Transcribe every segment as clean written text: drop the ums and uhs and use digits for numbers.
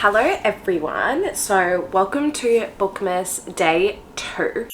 Hello everyone, so welcome to Bookmas Day 2.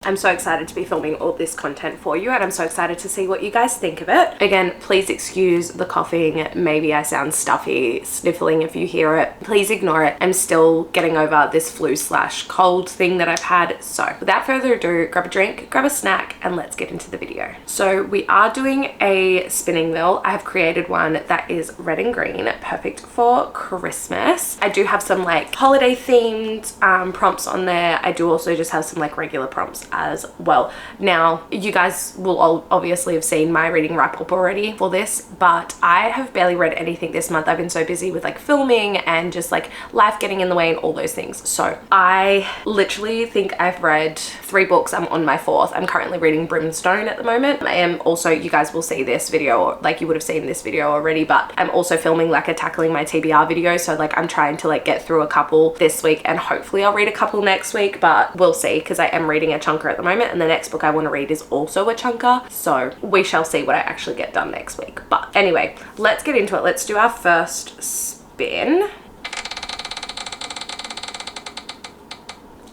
I'm so excited to be filming all this content for you, and I'm so excited to see what you guys think of it. Again, please excuse the coughing. Maybe I sound stuffy, sniffling if you hear it. Please ignore it. I'm still getting over this flu/cold thing that I've had. So without further ado, grab a drink, grab a snack, and let's get into the video. So we are doing a spinning wheel. I have created one that is red and green, perfect for Christmas. I do have some like holiday themed prompts on there. I do also just have some like regular prompts as well. Now, you guys will all obviously have seen my reading wrap up already for this, but I have barely read anything this month. I've been so busy with like filming and just like life getting in the way and all those things. So I literally think I've read 3 books. I'm on my 4th. I'm currently reading Brimstone at the moment. I am also, you guys will see this video, like you would have seen this video already, but I'm also filming like a tackling my TBR video. So like I'm trying to like get through a couple this week and hopefully I'll read a couple next week, but we'll see because I am reading a chunker at the moment, and the next book I want to read is also a chunker, so we shall see what I actually get done next week. But anyway, let's get into it. Let's do our first spin.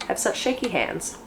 I have such shaky hands.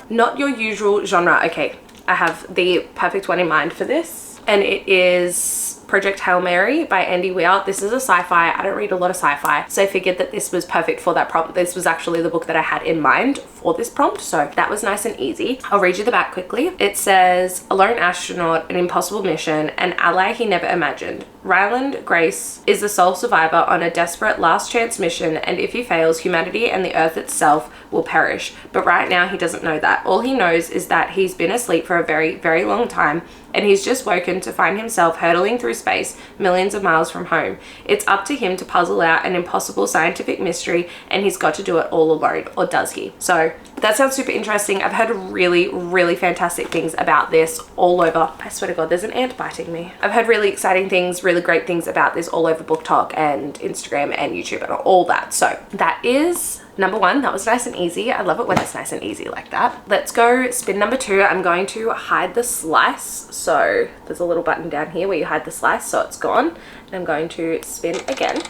Not your usual genre. Okay, I have the perfect one in mind for this, and it is Project Hail Mary by Weir. This is a sci-fi. I don't read a lot of sci-fi, so I figured that this was perfect for that prompt. This was actually the book that I had in mind for this prompt, so that was nice and easy. I'll read you the back quickly. It says, a lone astronaut, an impossible mission, an ally he never imagined. Ryland Grace is the sole survivor on a desperate last chance mission, and if he fails, humanity and the earth itself will perish. But right now he doesn't know that. All he knows is that he's been asleep for a very, very long time, and he's just woken to find himself hurtling through space millions of miles from home. It's up to him to puzzle out an impossible scientific mystery, and he's got to do it all alone, or does he? So that sounds super interesting. I've heard really, really fantastic things about this all over. I swear to God, there's an ant biting me. I've heard really exciting things, really great things about this all over BookTok and Instagram and YouTube and all that. So that is number 1. That was nice and easy. I love it when it's nice and easy like that. Let's go spin number 2. I'm going to hide the slice. So there's a little button down here where you hide the slice, so it's gone. And I'm going to spin again.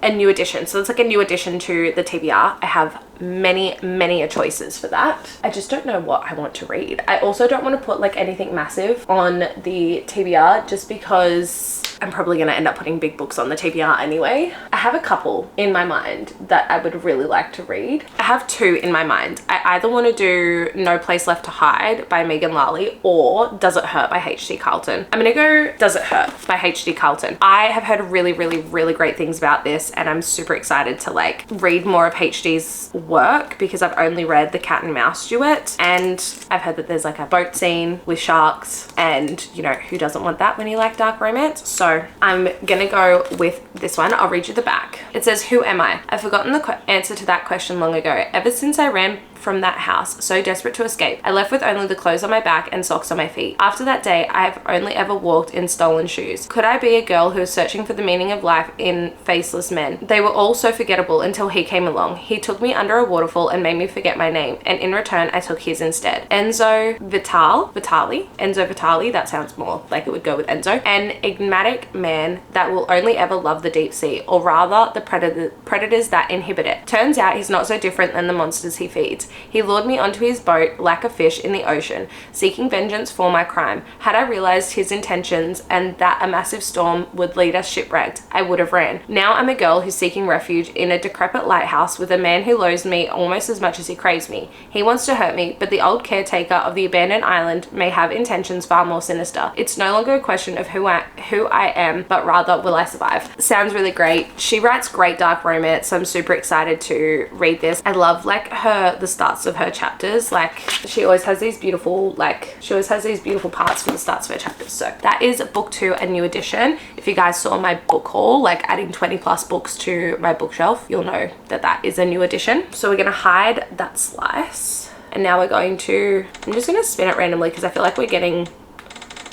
A new addition. So it's like a new addition to the TBR. I have many choices for that. I just don't know what I want to read. I also don't want to put like anything massive on the TBR just because I'm probably going to end up putting big books on the TBR anyway. I have a couple in my mind that I would really like to read. I have 2 in my mind. I either want to do No Place Left to Hide by Megan Lally or Does It Hurt by H.D. Carlton. I'm going to go Does It Hurt by H.D. Carlton. I have heard really great things about this, and I'm super excited to like read more of H.D.'s work because I've only read the Cat and Mouse duet, and I've heard that there's like a boat scene with sharks, and you know, who doesn't want that when you like dark romance? So I'm gonna go with this one. I'll read you the back. It says, who am I? I've forgotten the answer to that question long ago. Ever since I ran from that house, so desperate to escape, I left with only the clothes on my back and socks on my feet. After that day, I have only ever walked in stolen shoes. Could I be a girl who is searching for the meaning of life in faceless men? They were all so forgettable until he came along. He took me under a waterfall and made me forget my name, and in return, I took his instead. Enzo Vitali, that sounds more like it would go with Enzo. An enigmatic man that will only ever love the deep sea, or rather the predators that inhabit it. Turns out he's not so different than the monsters he feeds. He lured me onto his boat like a fish in the ocean, seeking vengeance for my crime. Had I realized his intentions and that a massive storm would lead us shipwrecked, I would have ran. Now I'm a girl who's seeking refuge in a decrepit lighthouse with a man who loathes me almost as much as he craves me. He wants to hurt me, but the old caretaker of the abandoned island may have intentions far more sinister. It's no longer a question of who I am, but rather will I survive. Sounds really great. She writes great dark romance, so I'm super excited to read this. I love like the starts of her chapters. Like she always has these beautiful parts from the starts of her chapters. So that is book 2, a new edition. If you guys saw my book haul, like adding 20+ books to my bookshelf, you'll know that that is a new edition. So we're gonna hide that slice, and now we're going to, I'm just gonna spin it randomly because I feel like we're getting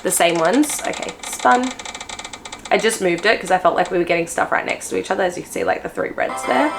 the same ones. Okay, spun. I just moved it because I felt like we were getting stuff right next to each other, as you can see, like the 3 reds there.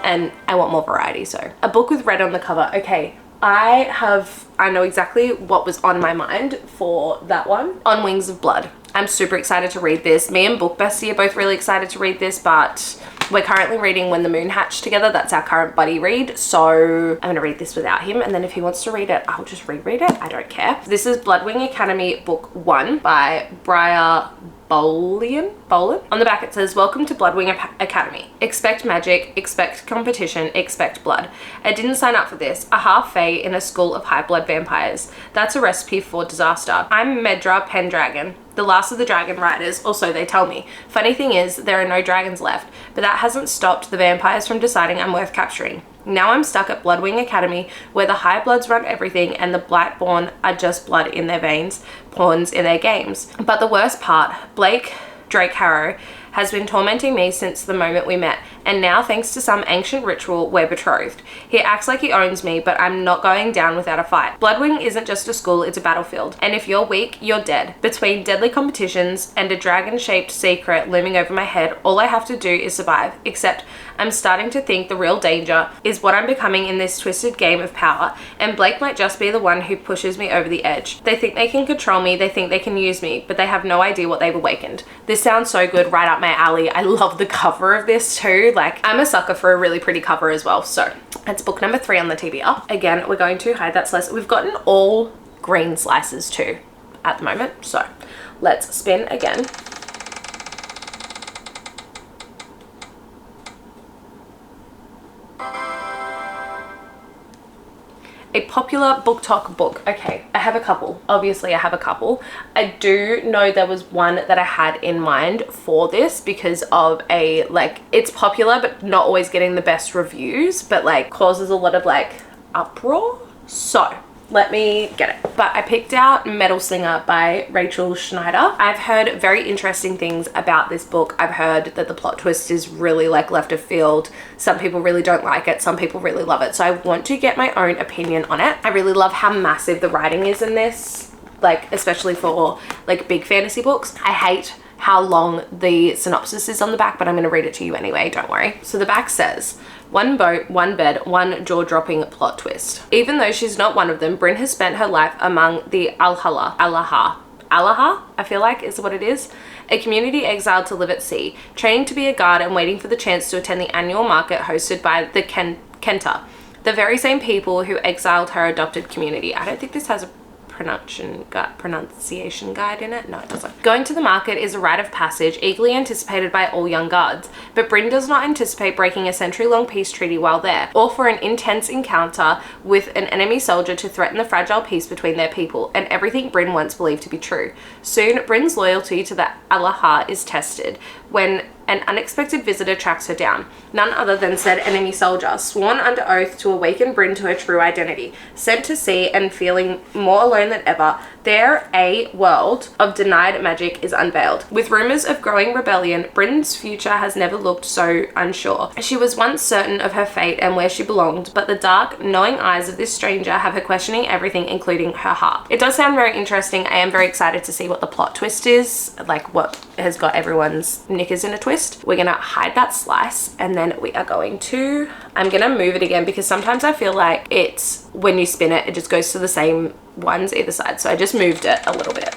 and I want more variety. So a book with red on the cover. Okay, I know exactly what was on my mind for that one. On Wings of Blood. I'm super excited to read this. Me and Book Bestie are both really excited to read this, but we're currently reading When the Moon Hatched together. That's our current buddy read. So I'm gonna read this without him, and then if he wants to read it, I'll just reread it. I don't care. This is Bloodwing Academy Book 1 by Briar. Boleyn. On the back it says, welcome to Bloodwing Academy. Expect magic, expect competition, expect blood. I didn't sign up for this. A half fae in a school of high blood vampires. That's a recipe for disaster. I'm Medra Pendragon, the last of the dragon riders, or so they tell me. Funny thing is, there are no dragons left, but that hasn't stopped the vampires from deciding I'm worth capturing. Now I'm stuck at Bloodwing Academy, where the high bloods run everything and the Blightborn are just blood in their veins, pawns in their games. But the worst part, Blake Drakeharrow has been tormenting me since the moment we met, and now thanks to some ancient ritual, we're betrothed. He acts like he owns me, but I'm not going down without a fight. Bloodwing isn't just a school, it's a battlefield, and if you're weak, you're dead. Between deadly competitions and a dragon-shaped secret looming over my head, all I have to do is survive, except I'm starting to think the real danger is what I'm becoming in this twisted game of power, and Blake might just be the one who pushes me over the edge. They think they can control me, they think they can use me, but they have no idea what they've awakened. This sounds so good, right up my alley. I love the cover of this too. Like, I'm a sucker for a really pretty cover as well. So that's book number 3 on the TBR. Again, we're going to hide that slice. We've gotten all green slices too at the moment. So let's spin again. A popular book talk book. Okay, I have a couple. Obviously, I have a couple. I do know there was one that I had in mind for this because of it's popular but not always getting the best reviews, but like causes a lot of like uproar. So let me get it. But I picked out Metal Slinger by Rachel Schnider. I've heard very interesting things about this book. I've heard that the plot twist is really like left of field. Some people really don't like it. Some people really love it. So I want to get my own opinion on it. I really love how massive the writing is in this, like especially for like big fantasy books. I hate how long the synopsis is on the back, but I'm going to read it to you anyway, don't worry. So the back says, one boat, one bed, one jaw-dropping plot twist. Even though she's not one of them, Bryn has spent her life among the Allaha, I feel like is what it is, a community exiled to live at sea, training to be a guard and waiting for the chance to attend the annual market hosted by the Kenta, the very same people who exiled her adopted community. I don't think this has a pronunciation guide in it. No, it doesn't. Going to the market is a rite of passage eagerly anticipated by all young guards, but Bryn does not anticipate breaking a century-long peace treaty while there, or for an intense encounter with an enemy soldier to threaten the fragile peace between their people, and everything Bryn once believed to be true. Soon, Bryn's loyalty to the Allaha is tested when an unexpected visitor tracks her down, none other than said enemy soldier, sworn under oath to awaken Bryn to her true identity. Sent to sea and feeling more alone than ever, there a world of denied magic is unveiled. With rumors of growing rebellion, Bryn's future has never looked so unsure. She was once certain of her fate and where she belonged, but the dark, knowing eyes of this stranger have her questioning everything, including her heart. It does sound very interesting. I am very excited to see what the plot twist is, like what has got everyone's knickers in a twist. We're gonna hide that slice, and then we are going to, I'm gonna move it again because sometimes I feel like it's, when you spin it, it just goes to the same ones either side. So I just moved it a little bit.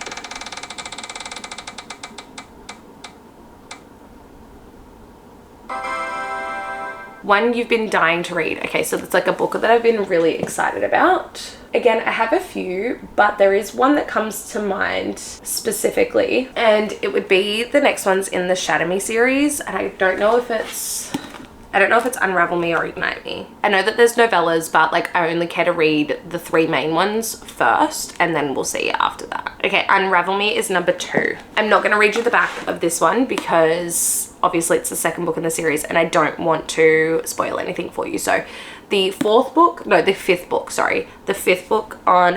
One you've been dying to read. Okay, so it's like a book that I've been really excited about. Again, I have a few, but there is one that comes to mind specifically, and it would be the next ones in the Shatter Me series, and I don't know if it's Unravel Me or Ignite Me. I know that there's novellas, but like I only care to read the 3 main ones first, and then we'll see after that. Okay, Unravel Me is number 2. I'm not going to read you the back of this one because obviously it's the second book in the series and I don't want to spoil anything for you. So the fifth book on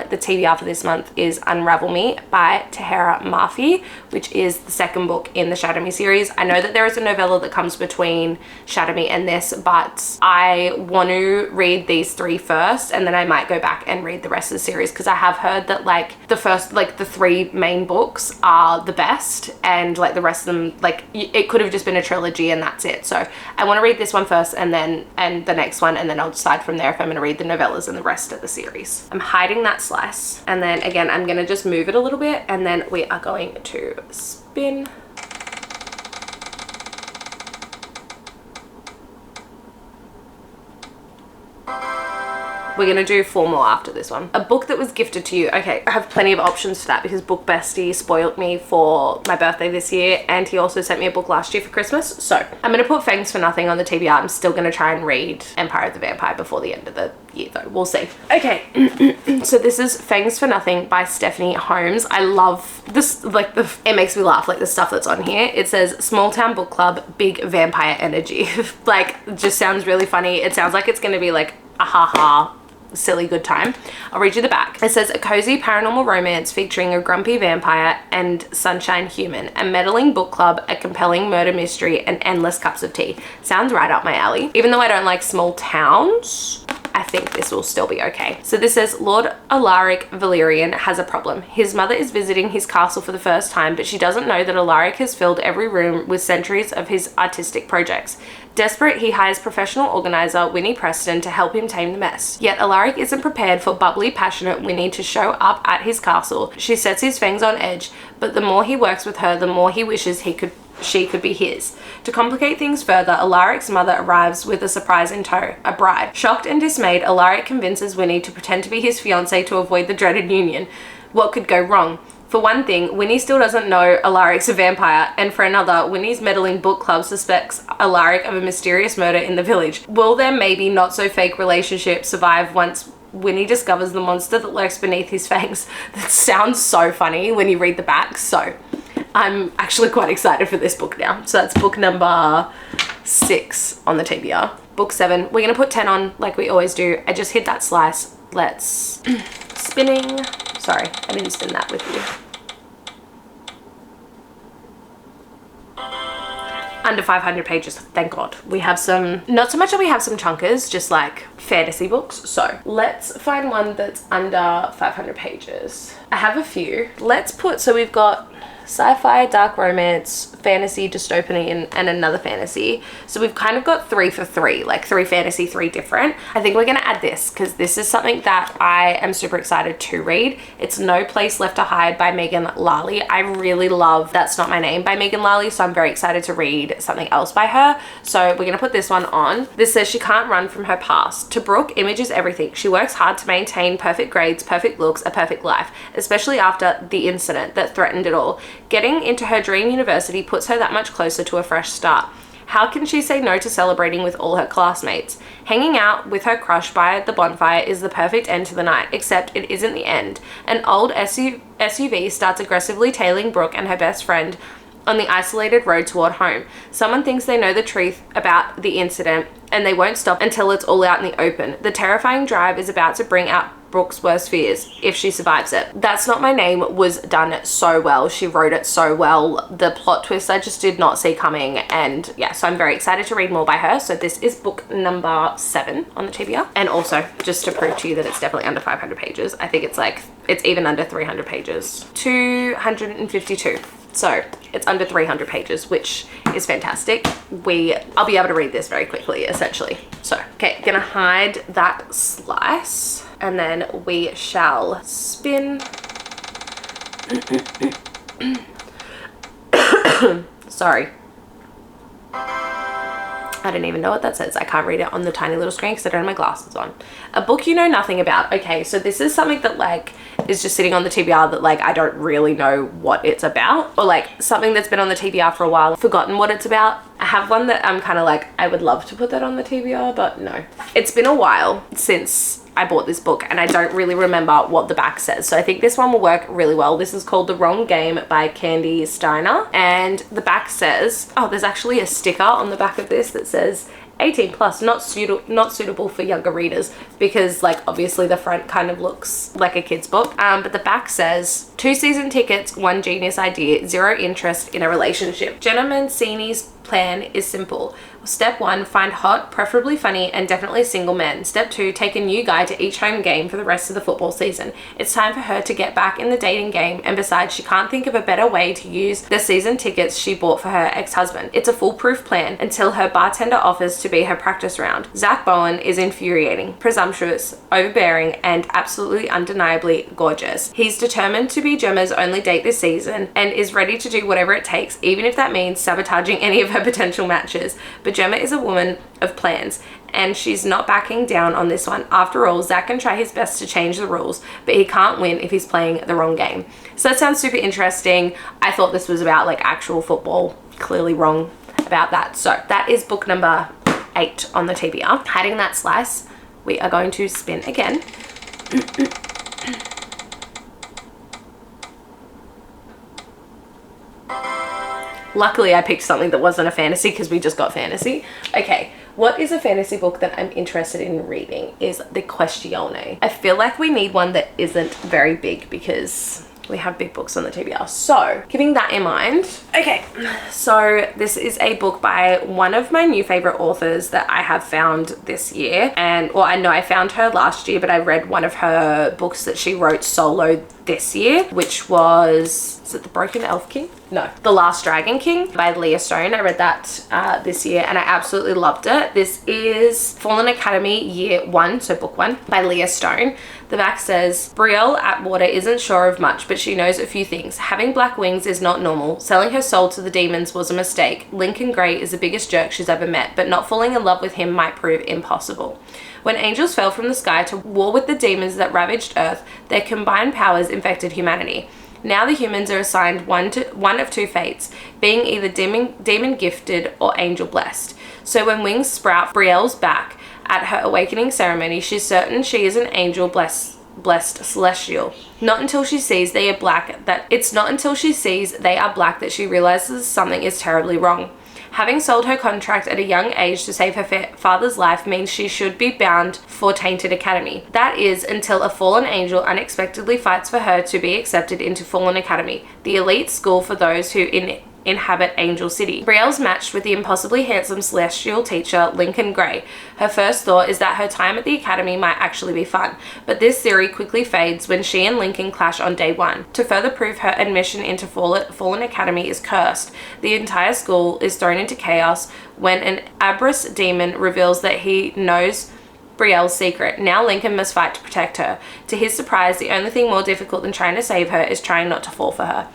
the TBR for this month is Unravel Me by Tahereh Mafi, which is the second book in the Shatter Me series. I know that there is a novella that comes between Shatter Me and this, but I want to read these 3 first and then I might go back and read the rest of the series because I have heard that like the first, like the 3 main books are the best and like the rest of them, like it could have just been been a trilogy and that's it. So I want to read this one first and the next one, and then I'll decide from there if I'm going to read the novellas and the rest of the series. I'm hiding that slice, and then again I'm going to just move it a little bit, and then we are going to spin. We're gonna do 4 more after this one. A book that was gifted to you. Okay, I have plenty of options for that because Book Bestie spoiled me for my birthday this year, and he also sent me a book last year for Christmas. So I'm gonna put Fangs for Nothing on the TBR. I'm still gonna try and read Empire of the Vampire before the end of the year though. We'll see. Okay, so this is Fangs for Nothing by Stephanie Holmes. I love this, like it makes me laugh, like the stuff that's on here. It says small town book club, big vampire energy. Like, it just sounds really funny. It sounds like it's gonna be like a haha silly good time. I'll read you the back. It says a cozy paranormal romance featuring a grumpy vampire and sunshine human, a meddling book club, a compelling murder mystery, and endless cups of tea. Sounds right up my alley. Even though I don't like small towns, I think this will still be okay. So this says Lord Alaric Valerian has a problem. His mother is visiting his castle for the first time, but she doesn't know that Alaric has filled every room with centuries of his artistic projects. Desperate, he hires professional organizer Winnie Preston to help him tame the mess. Yet Alaric isn't prepared for bubbly, passionate Winnie to show up at his castle. She sets his fangs on edge, but the more he works with her, the more he wishes she could be his. To complicate things further, Alaric's mother arrives with a surprise in tow, a bride. Shocked and dismayed, Alaric convinces Winnie to pretend to be his fiancée to avoid the dreaded union. What could go wrong? For one thing, Winnie still doesn't know Alaric's a vampire, and for another, Winnie's meddling book club suspects Alaric of a mysterious murder in the village. Will their maybe not so fake relationship survive once Winnie discovers the monster that lurks beneath his fangs? That sounds so funny when you read the back, so I'm actually quite excited for this book now. So that's book number 6 on the TBR. Book 7, we're gonna put 10 on like we always do. I just hit that slice. Let's spinning. Sorry, I didn't spin that with you. Under 500 pages, thank God. We have some, not so much that we have some chunkers, just like fantasy books. So let's find one that's under 500 pages. I have a few. Let's put, so we've got sci-fi, dark romance, fantasy, dystopian, and another fantasy. So we've kind of got 3 for 3, like 3 fantasy, 3 different. I think we're gonna add this because this is something that I am super excited to read. It's No Place Left to Hide by Megan Lally. I really love That's Not My Name by Megan Lally, so I'm very excited to read something else by her. So we're gonna put this one on. This says she can't run from her past. To Brooke, image is everything. She works hard to maintain perfect grades, perfect looks, a perfect life, especially after the incident that threatened it all. Getting into her dream university puts her that much closer to a fresh start. How can she say no to celebrating with all her classmates? Hanging out with her crush by the bonfire is the perfect end to the night, except it isn't the end. An old SUV starts aggressively tailing Brooke and her best friend on the isolated road toward home. Someone thinks they know the truth about the incident, and they won't stop until it's all out in the open. The terrifying drive is about to bring out Brooke's worst fears if she survives it. That's Not My Name was done so well. She wrote it so well. The plot twist I just did not see coming, and yeah, so I'm very excited to read more by her. So this is book number 7 on the TBR. And also, just to prove to you that it's definitely under 500 pages, I think it's like, it's even under 300 pages. 252. So it's under 300 pages, which is fantastic. I'll be able to read this very quickly, essentially. So, okay, gonna hide that slice, and then we shall spin. Sorry. I don't even know what that says. I can't read it on the tiny little screen because I don't have my glasses on. A book you know nothing about. Okay, so this is something that like is just sitting on the TBR that like I don't really know what it's about, or like something that's been on the TBR for a while, forgotten what it's about. I have one that I'm kind of like, I would love to put that on the TBR, but no. It's been a while since I bought this book and I don't really remember what the back says. So I think this one will work really well. This is called The Wrong Game by Kandi Steiner. And the back says, oh, there's actually a sticker on the back of this that says 18 plus, not suitable for younger readers, because like obviously the front kind of looks like a kid's book. But the back says 2 season tickets, 1 genius idea, 0 interest in a relationship. Jenna Mancini's plan is simple. Step 1, find hot, preferably funny, and definitely single men. Step 2, take a new guy to each home game for the rest of the football season. It's time for her to get back in the dating game, and besides, she can't think of a better way to use the season tickets she bought for her ex-husband. It's a foolproof plan until her bartender offers to be her practice round. Zach Bowen is infuriating, presumptuous, overbearing, and absolutely undeniably gorgeous. He's determined to be Gemma's only date this season and is ready to do whatever it takes, even if that means sabotaging any of her potential matches. But Gemma is a woman of plans, and she's not backing down on this one. After all, Zach can try his best to change the rules, but he can't win if he's playing the wrong game. So that sounds super interesting. I thought this was about like actual football. Clearly wrong about that. So that is book number 8 on the TBR. Hiding that slice, we are going to spin again. Luckily, I picked something that wasn't a fantasy because we just got fantasy. Okay, what is a fantasy book that I'm interested in reading is the Questione. I feel like we need one that isn't very big because we have big books on the TBR. So, keeping that in mind, okay, so this is a book by one of my new favorite authors that I have found this year. And, well, I know I found her last year, but I read one of her books that she wrote solo this year, which was, is it The Broken Elf King? No, The Last Dragon King by Leia Stone. I read that this year and I absolutely loved it. This is Fallen Academy Year 1, so book 1 by Leia Stone. The back says, Brielle Atwater isn't sure of much, but she knows a few things. Having black wings is not normal. Selling her soul to the demons was a mistake. Lincoln Grey is the biggest jerk she's ever met, but not falling in love with him might prove impossible. When angels fell from the sky to war with the demons that ravaged Earth, their combined powers infected humanity. Now the humans are assigned one of two fates, being either demon gifted or angel blessed. So when wings sprout Brielle's back at her awakening ceremony, she's certain she is an angel blessed celestial. Not until she sees they are black that she realizes something is terribly wrong. Having sold her contract at a young age to save her father's life means she should be bound for Tainted Academy. That is, until a fallen angel unexpectedly fights for her to be accepted into Fallen Academy, the elite school for those who inhabit Angel City. Brielle's matched with the impossibly handsome celestial teacher Lincoln Grey. Her first thought is that her time at the academy might actually be fun, but this theory quickly fades when she and Lincoln clash on day 1. To further prove her admission into Fallen Academy is cursed, the entire school is thrown into chaos when an Abrus demon reveals that he knows Brielle's secret. Now Lincoln must fight to protect her. To his surprise, the only thing more difficult than trying to save her is trying not to fall for her.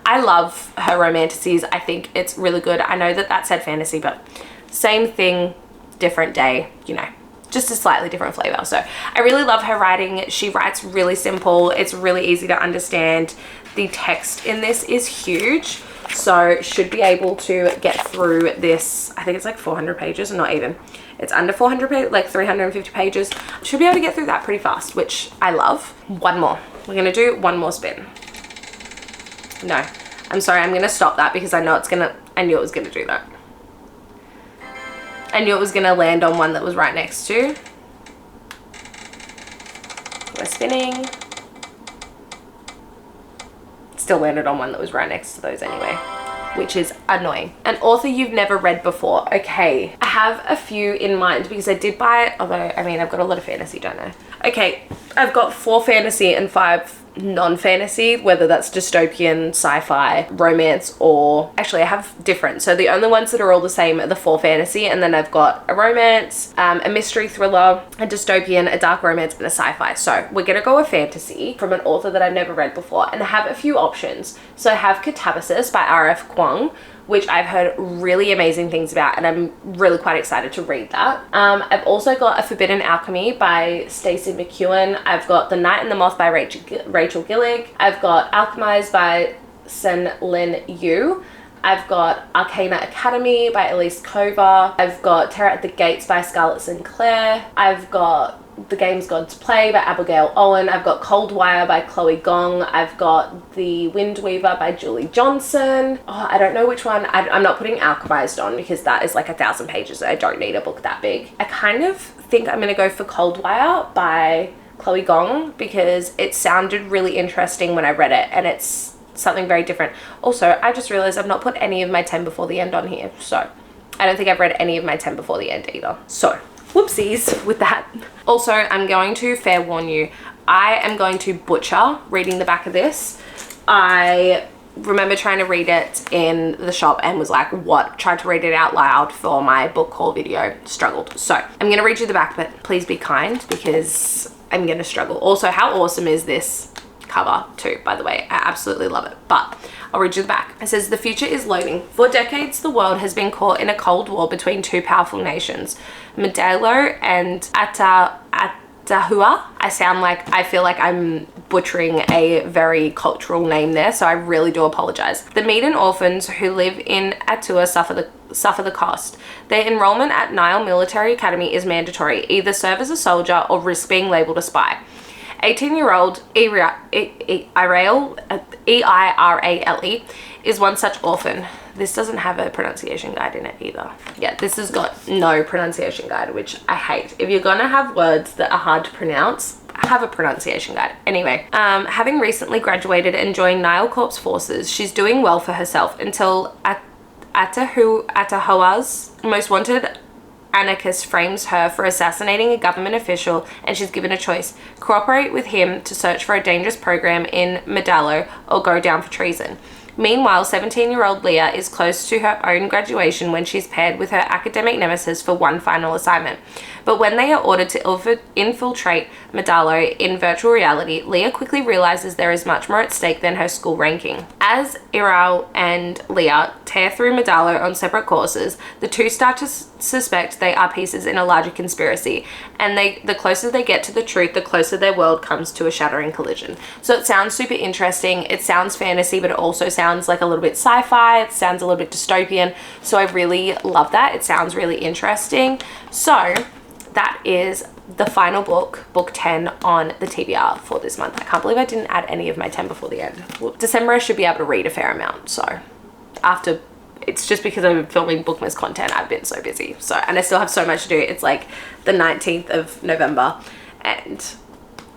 I love her romanticities. I think it's really good. I know that said fantasy, but same thing, different day, you know, just a slightly different flavor. So I really love her writing. She writes really simple. It's really easy to understand. The text in this is huge, so should be able to get through this. I think it's like 400 pages, or not even. It's under 400 pages, like 350 pages. Should be able to get through that pretty fast, which I love. One more. We're gonna do one more spin. No, I'm sorry, I'm gonna stop that because I knew it was gonna do that. I knew it was gonna land on one that was right next to. We're spinning. Still landed on one that was right next to those anyway, which is annoying. An author you've never read before. Okay, I have a few in mind because I did buy it, although, I mean, I've got a lot of fantasy, don't I? Okay, I've got 4 fantasy and 5 non-fantasy, whether that's dystopian, sci-fi, romance, or actually I have different. So the only ones that are all the same are the 4 fantasy, and then I've got a romance, a mystery thriller, a dystopian, a dark romance, and a sci-fi. So we're gonna go with fantasy from an author that I've never read before, and I have a few options. So I have Catabasis by R.F. Kuang, which I've heard really amazing things about, and I'm really quite excited to read that. I've also got A Forbidden Alchemy by Stacey McEwen. I've got The Night and the Moth by Rachel Gillig. I've got Alchemized by Sen Lin Yu. I've got Arcana Academy by Elise Kova. I've got Terror at the Gates by Scarlett Sinclair. I've got The Game's God's Play by Abigail Owen. I've got Cold Wire by Chloe Gong. I've got The Wind Weaver by Julie Johnson. Oh, I don't know which one. I'm not putting Alchemized on because that is like 1,000 pages. I don't need a book that big. I kind of think I'm gonna go for Cold Wire by Chloe Gong because it sounded really interesting when I read it, and it's something very different. Also, I just realized I've not put any of my 10 before the end on here, so I don't think I've read any of my 10 before the end either. So, whoopsies with that. Also, I'm going to fair warn you, I am going to butcher reading the back of this. I remember trying to read it in the shop and was like, what? Tried to read it out loud for my book haul video, struggled. So I'm going to read you the back, but please be kind because I'm going to struggle. Also, how awesome is this cover too, by the way? I absolutely love it, but I'll read you the back. It says, the future is loading. For decades, the world has been caught in a cold war between two powerful nations, Medalo and Tahereh. I feel like I'm butchering a very cultural name there, so I really do apologize. The maiden orphans who live in Atua suffer the cost. Their enrollment at Nile Military Academy is mandatory. Either serve as a soldier or risk being labeled a spy. 18-year-old Eirale is one such orphan. This doesn't have a pronunciation guide in it either. Yeah, this has got no pronunciation guide, which I hate. If you're gonna have words that are hard to pronounce, have a pronunciation guide. Anyway, having recently graduated and joined Nile Corps forces, she's doing well for herself until Tahereh's most wanted anarchist frames her for assassinating a government official, and she's given a choice: cooperate with him to search for a dangerous program in Medalo or go down for treason. Meanwhile, 17-year-old Leia is close to her own graduation when she's paired with her academic nemesis for one final assignment. But when they are ordered to infiltrate Medalo in virtual reality, Leia quickly realizes there is much more at stake than her school ranking. As Eirale and Leia tear through Medalo on separate courses, the two start to suspect they are pieces in a larger conspiracy, and the closer they get to the truth, the closer their world comes to a shattering collision. So it sounds super interesting. It sounds fantasy, but it also sounds like a little bit sci-fi. It sounds a little bit dystopian. So I really love that. It sounds really interesting. So that is the final book, book 10 on the TBR for this month. I can't believe I didn't add any of my 10 before the end. Well, December I should be able to read a fair amount. So after, it's just because I'm filming Bookmas content, I've been so busy. So, and I still have so much to do. It's like the 19th of November and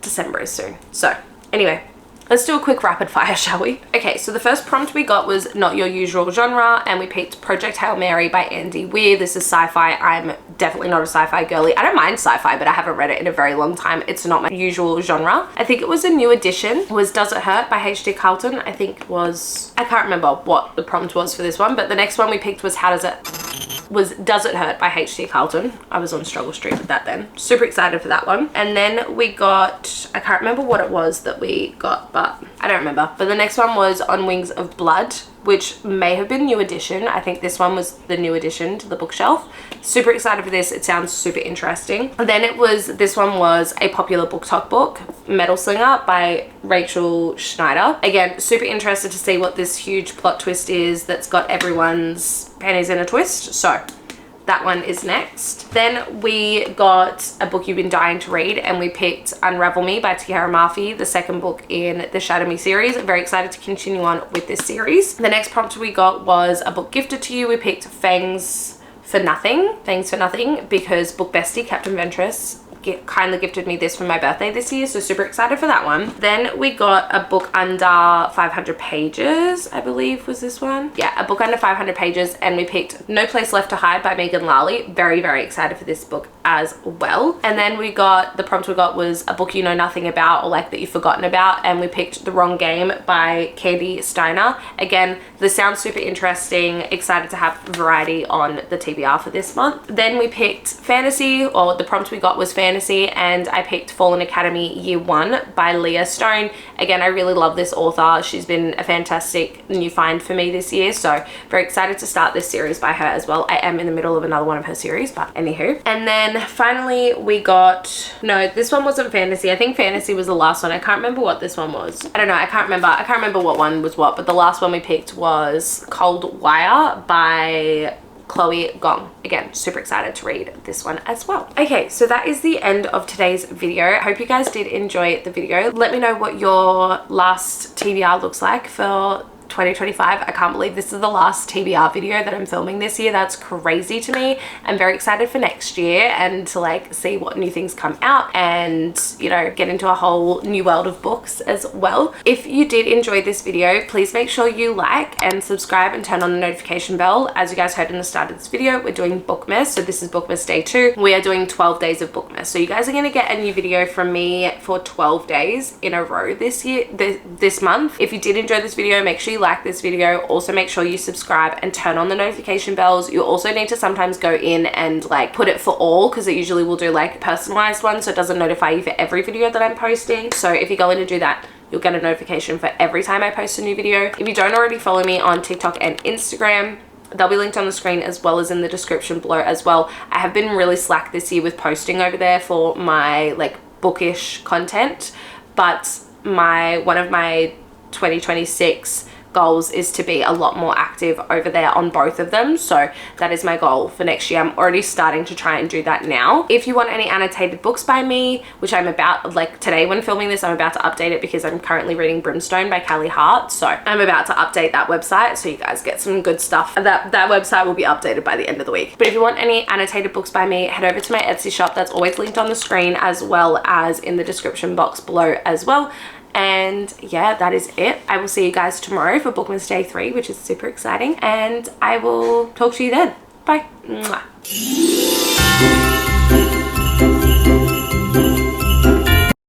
December is soon. So anyway, let's do a quick rapid fire, shall we? Okay, so the first prompt we got was not your usual genre, and we picked Project Hail Mary by Weir. This is sci-fi. I'm definitely not a sci-fi girly. I don't mind sci-fi, but I haven't read it in a very long time. It's not my usual genre. I think it was a new edition. It was Does It Hurt by H.D. Carlton. I think it was, I can't remember what the prompt was for this one, but the next one we picked was Does It Hurt by H.D. Carlton. I was on Struggle Street with that then. Super excited for that one. And then we got, I can't remember what it was that we got, but I don't remember. But the next one was On Wings of Blood, which may have been new edition. I think this one was the new addition to the bookshelf. Super excited for this. It sounds super interesting. And then this one was a popular book talk book, Metal Slinger by Rachel Schnider. Again, super interested to see what this huge plot twist is that's got everyone's panties in a twist. So that one is next. Then we got a book you've been dying to read, and we picked Unravel Me by Tahereh Mafi, the second book in the Shatter Me series. Very excited to continue on with this series. The next prompt we got was a book gifted to you. We picked Fangs for Nothing because book bestie Captain Ventress kindly gifted me this for my birthday this year, so super excited for that one. Then we got a book under 500 pages, I believe was this one. Yeah, a book under 500 pages, and we picked No Place Left to Hide by Megan Lally. Very, very excited for this book as well. And then we got, the prompt we got was a book you know nothing about or like that you've forgotten about, and we picked The Wrong Game by Kandi, Steiner. Again, this sounds super interesting. Excited to have variety on the TBR for this month. Then we picked fantasy, or the prompt we got was fantasy, and I picked Fallen Academy Year 1 by Leia Stone. Again, I really love this author. She's been a fantastic new find for me this year, so very excited to start this series by her as well. I am in the middle of another one of her series, but anywho. And then finally we got, no, this one wasn't fantasy. I think fantasy was the last one. I can't remember what this one was. I don't know. I can't remember what one was what, but the last one we picked was Cold Wire by Chloe Gong. Again, super excited to read this one as well. Okay, so that is the end of today's video. I hope you guys did enjoy the video. Let me know what your last TBR looks like for 2025. I can't believe this is the last TBR video that I'm filming this year. That's crazy to me. I'm very excited for next year and to like see what new things come out and, you know, get into a whole new world of books as well. If you did enjoy this video, please make sure you like and subscribe and turn on the notification bell. As you guys heard in the start of this video, we're doing Bookmas. So this is Bookmas day 2. We are doing 12 days of Bookmas. So you guys are going to get a new video from me for 12 days in a row this year, this month. If you did enjoy this video, make sure you like this video. Also make sure you subscribe and turn on the notification bells. You also need to sometimes go in and like put it for all, because it usually will do like personalized ones, so it doesn't notify you for every video that I'm posting. So if you go in and do that, you'll get a notification for every time I post a new video. If you don't already follow me on TikTok and Instagram, they'll be linked on the screen as well as in the description below as well. I have been really slack this year with posting over there for my like bookish content, but one of my 2026 goals is to be a lot more active over there on both of them. So that is my goal for next year. I'm already starting to try and do that now. If you want any annotated books by me, which I'm about, like today when filming this, I'm about to update it because I'm currently reading Brimstone by Callie Hart. So I'm about to update that website so you guys get some good stuff. That website will be updated by the end of the week. But if you want any annotated books by me, head over to my Etsy shop. That's always linked on the screen as well as in the description box below as well. And yeah, that is it. I will see you guys tomorrow for Bookmas day 3, which is super exciting. And I will talk to you then. Bye. Mwah.